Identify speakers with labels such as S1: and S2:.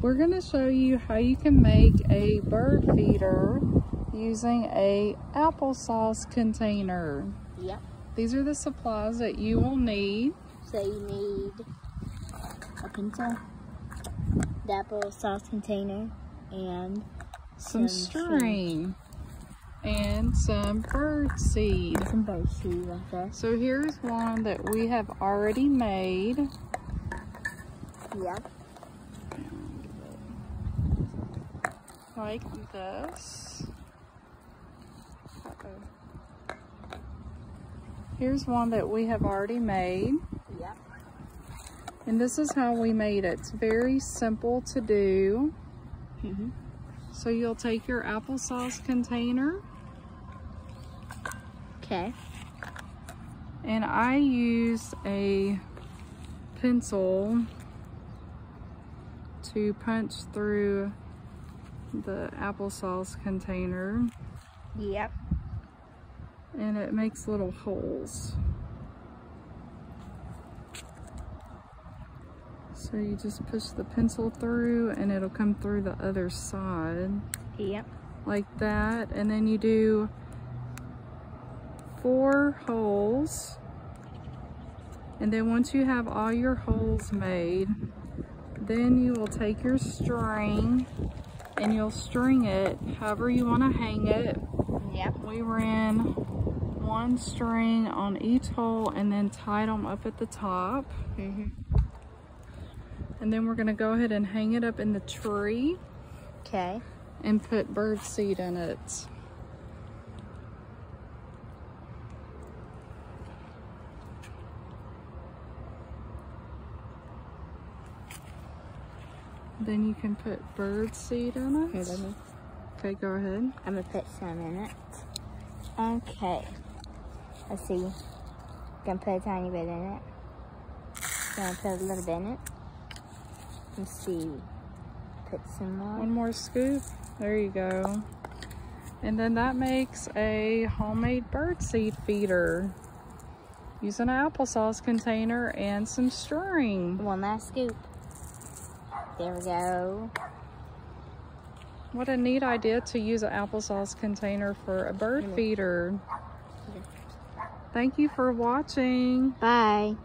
S1: We're going to show you how you can make a bird feeder using a applesauce container.
S2: Yep.
S1: These are the supplies that you will need.
S2: So you need a pencil, the applesauce container, and
S1: some string and some bird seed.
S2: Some bird seed right there.
S1: So here's one that we have already made.
S2: Yep.
S1: Like this. Here's one that we have already made.
S2: Yep.
S1: And this is how we made it. It's very simple to do. So you'll take your applesauce container.
S2: Okay.
S1: And I use a pencil to punch through the applesauce container.
S2: Yep.
S1: And it makes little holes. So you just push the pencil through and it'll come through the other side.
S2: Yep.
S1: Like that. And then you do 4 holes. And then once you have all your holes made, then you will take your string and you'll string it however you want to hang it.
S2: Yep.
S1: We ran 1 string on each hole and then tied them up at the top. And then we're going to go ahead and hang it up in the tree.
S2: Okay.
S1: And put bird seed in it. Then you can put bird seed in it.
S2: Here, let me.
S1: Okay, go ahead.
S2: I'm gonna put some in it. Okay. Let's see. Gonna put a tiny bit in it. Gonna put a little bit in it. Let's see. Put some more.
S1: 1 more scoop. There you go. And then that makes a homemade bird seed feeder using an applesauce container and some string.
S2: 1 last scoop. There we go.
S1: What a neat idea to use an applesauce container for a bird feeder. Thank you for watching.
S2: Bye.